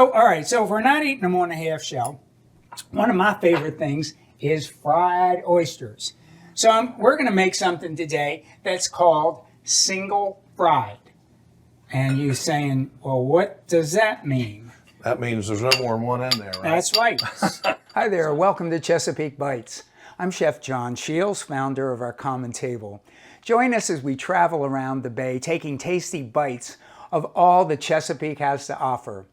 So, all right, so if we're not eating them on a half shell, one of my favorite things is fried oysters. So we're going to make something today that's called single fried. And you're saying, well, what does that mean? That means there's no more than one in there, right? That's right. Hi there, welcome to Chesapeake Bites. I'm Chef John Shields, founder of our Common Table. Join us as we travel around the bay, taking tasty bites of all that Chesapeake has to offer.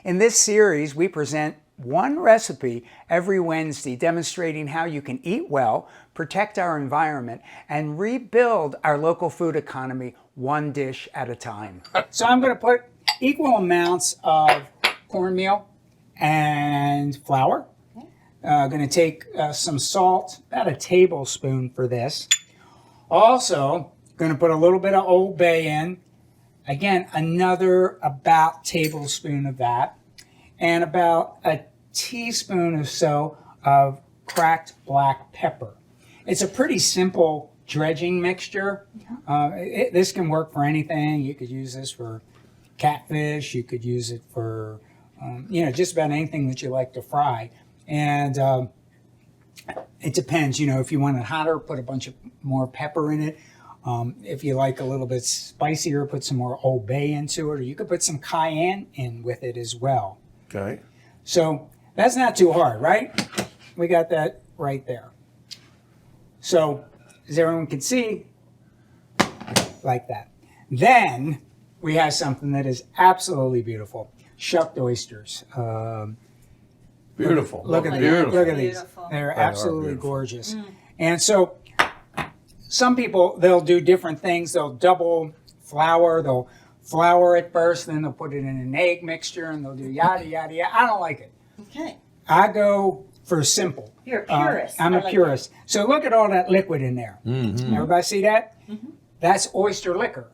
In this series, we present one recipe every Wednesday, demonstrating how you can eat well, protect our environment, and rebuild our local food economy one dish at a time. So I'm going to put equal amounts of cornmeal and flour. Going to take some salt, about a tablespoon for this. Also, going to put a little bit of Old Bay in. Again, another about tablespoon of that. And about a teaspoon or so of cracked black pepper. It's a pretty simple dredging mixture. This can work for anything. You could use this for catfish. You could use it for, just about anything that you like to fry. And it depends, if you want it hotter, put a bunch of more pepper in it. If you like a little bit spicier, put some more Old Bay into it, or you could put some cayenne in with it as well. Okay. So that's not too hard, right? We got that right there. So as everyone can see, like that. Then we have something that is absolutely beautiful. Shucked oysters. Beautiful. Look at these. Look at these. They're absolutely gorgeous. And so some people, they'll do different things. They'll double flour. They'll flour it first, then they'll put it in an egg mixture, and they'll do yada, yada, yada. I don't like it. Okay. I go for simple. You're a purist. I'm a purist. So look at all that liquid in there. Mm-hmm. Everybody see that? Mm-hmm. That's oyster liquor.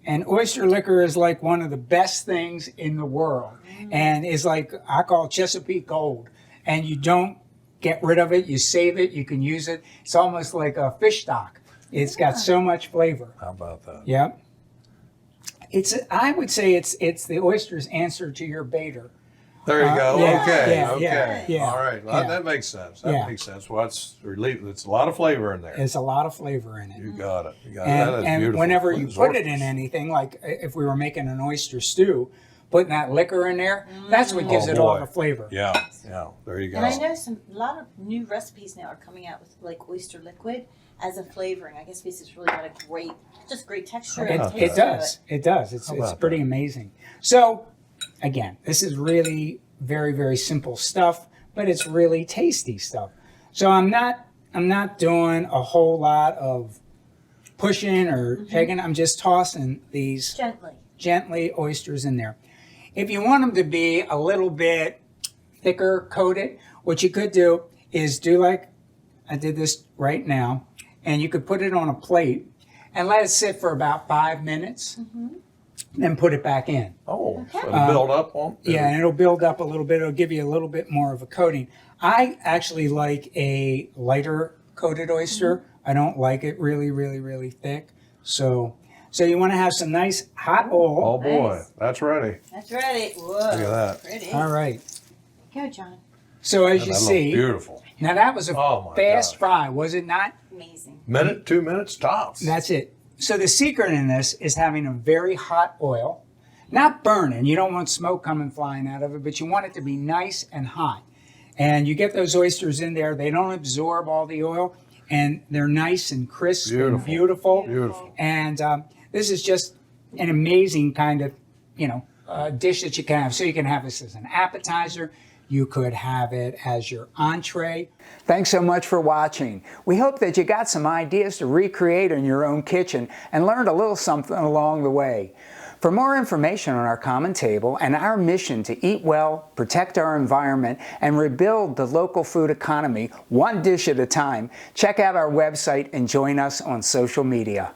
And oyster liquor is like one of the best things in the world. And is like, I call Chesapeake gold. And you don't get rid of it. You save it. You can use it. It's almost like a fish stock. It's got so much flavor. How about that? Yep. I would say it's the oyster's answer to your baiter. There you go. Yeah, Okay. yeah. All right. Well, that makes sense. That makes sense. Well, it's a lot of flavor in there. There's a lot of flavor in it. You got it. You got it. And, That is and beautiful. whenever you put it in anything, like if we were making an oyster stew, putting that liquor in there, that's what gives it all the flavor. Yeah. There you go. And I know a lot of new recipes now are coming out with like oyster liquid as a flavoring. I guess because it's really got a great texture and taste. It does. It's pretty amazing. So, again, this is really very, very simple stuff, but it's really tasty stuff. So I'm not doing a whole lot of pushing or taking. I'm just tossing these gently oysters in there. If you want them to be a little bit thicker coated, what you could do is do like I did this right now, and you could put it on a plate and let it sit for about 5 minutes, then put it back in. Oh, so it'll build up on? Yeah, and it'll build up a little bit. It'll give you a little bit more of a coating. I actually like a lighter coated oyster. I don't like it really, really, really thick. So you want to have some nice hot oil. Oh boy, that's ready. That's ready. Whoa. Look at that. Pretty. All right. Go, John. So as you That see, looks beautiful. now that was a fast fry, was it not? Amazing. 2 minutes tops. That's it. So the secret in this is having a very hot oil, not burning. You don't want smoke coming flying out of it, but you want it to be nice and hot. And you get those oysters in there. They don't absorb all the oil, and they're nice and crisp and beautiful. Beautiful. And this is just an amazing kind of, dish that you can have. So you can have this as an appetizer. You could have it as your entree. Thanks so much for watching. We hope that you got some ideas to recreate in your own kitchen and learned a little something along the way. For more information on our Common Table and our mission to eat well, protect our environment, and rebuild the local food economy one dish at a time, check out our website and join us on social media.